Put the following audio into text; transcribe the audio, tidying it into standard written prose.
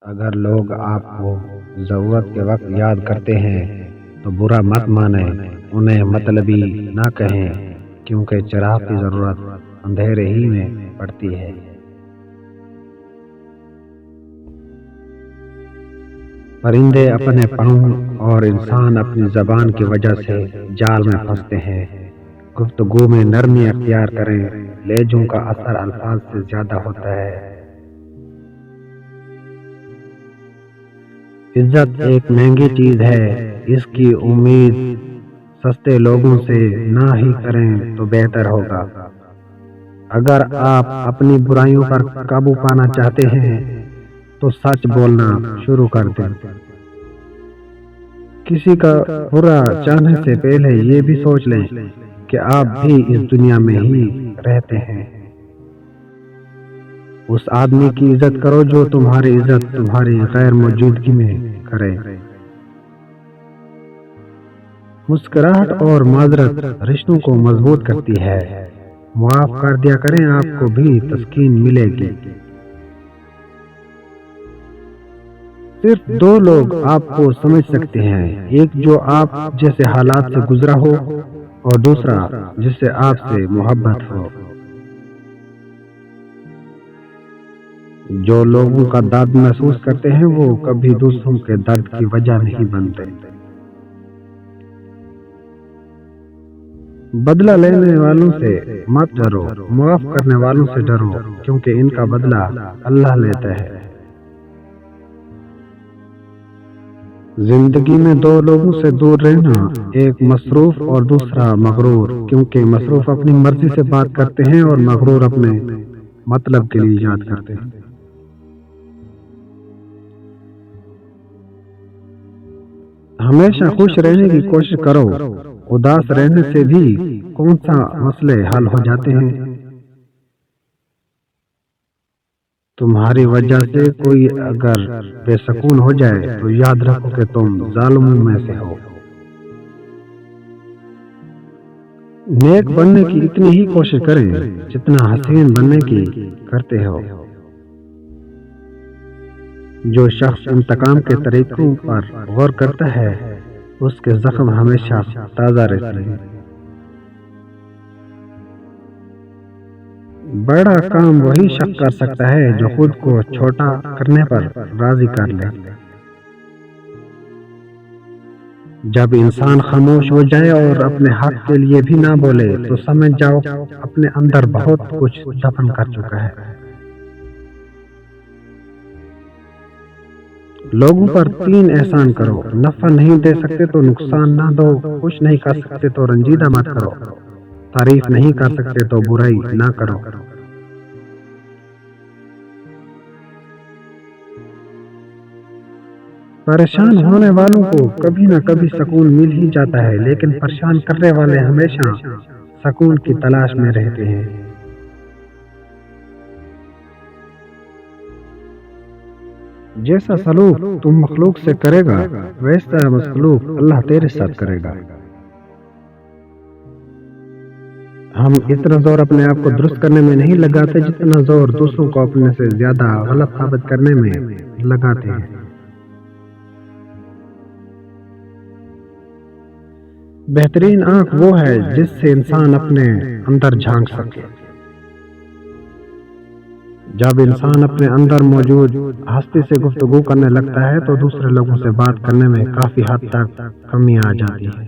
اگر لوگ آپ کو ضرورت کے وقت یاد کرتے ہیں تو برا مت مانیں، انہیں مطلبی نہ کہیں، کیونکہ چراغ کی ضرورت اندھیرے ہی میں پڑتی ہے۔ پرندے اپنے پاؤں اور انسان اپنی زبان کی وجہ سے جال میں پھنستے ہیں۔ گفتگو میں نرمی اختیار کریں، لہجوں کا اثر الفاظ سے زیادہ ہوتا ہے۔ عزت ایک مہنگی چیز ہے، اس کی امید سستے لوگوں سے نہ ہی کریں تو بہتر ہوگا۔ اگر آپ اپنی برائیوں پر قابو پانا چاہتے ہیں تو سچ بولنا شروع کر دیں۔ کسی کا برا چاہنے سے پہلے یہ بھی سوچ لیں کہ آپ بھی اس دنیا میں ہی رہتے ہیں۔ اس آدمی کی عزت کرو جو تمہاری عزت تمہاری غیر موجودگی میں کرے۔ مسکراہٹ اور معذرت رشتوں کو مضبوط کرتی ہے۔ معاف کر دیا کریں، آپ کو بھی تسکین ملے گی۔ صرف دو لوگ آپ کو سمجھ سکتے ہیں، ایک جو آپ جیسے حالات سے گزرا ہو اور دوسرا جس سے آپ سے محبت ہو۔ جو لوگوں کا درد محسوس کرتے ہیں وہ کبھی دوسروں کے درد کی وجہ نہیں بنتے۔ بدلہ لینے والوں سے مت ڈرو، معاف کرنے والوں سے ڈرو، کیونکہ ان کا بدلہ اللہ لیتا ہے۔ زندگی میں دو لوگوں سے دور رہنا، ایک مصروف اور دوسرا مغرور، کیونکہ مصروف اپنی مرضی سے بات کرتے ہیں اور مغرور اپنے مطلب کے لیے یاد کرتے ہیں۔ ہمیشہ خوش رہنے کی کوشش کرو، اداس رہنے سے بھی کون سا مسئلے حل ہو جاتے ہیں۔ تمہاری وجہ سے کوئی اگر بے سکون ہو جائے تو یاد رکھو کہ تم ظالموں میں سے ہو۔ نیک بننے کی اتنی ہی کوشش کریں جتنا حسین بننے کی کرتے ہو۔ جو شخص انتقام کے طریقوں پر غور کرتا ہے اس کے زخم ہمیشہ تازہ رہتے ہیں۔ بڑا کام وہی شخص کر سکتا ہے جو خود کو چھوٹا کرنے پر راضی کر لے۔ جب انسان خاموش ہو جائے اور اپنے حق کے لیے بھی نہ بولے تو سمجھ جاؤ اپنے اندر بہت کچھ دفن کر چکا ہے۔ لوگوں پر 3 احسان کرو، نفع نہیں دے سکتے تو نقصان نہ دو، خوش نہیں کر سکتے تو رنجیدہ مت کرو، تعریف نہیں کر سکتے تو برائی نہ کرو۔ پریشان ہونے والوں کو کبھی نہ کبھی سکون مل ہی جاتا ہے، لیکن پریشان کرنے والے ہمیشہ سکون کی تلاش میں رہتے ہیں۔ جیسا سلوک تم مخلوق سے کرے گا ویسا سلوک اللہ تیرے ساتھ کرے گا۔ ہم اتنا زور اپنے آپ کو درست کرنے میں نہیں لگاتے جتنا زور دوسروں کو اپنے سے زیادہ غلط ثابت کرنے میں لگاتے ہیں۔ بہترین آنکھ وہ ہے جس سے انسان اپنے اندر جھانک سکے۔ جب انسان اپنے اندر موجود ہستی سے گفتگو کرنے لگتا ہے تو دوسرے لوگوں سے بات کرنے میں کافی حد تک کمی آ جاتی ہے۔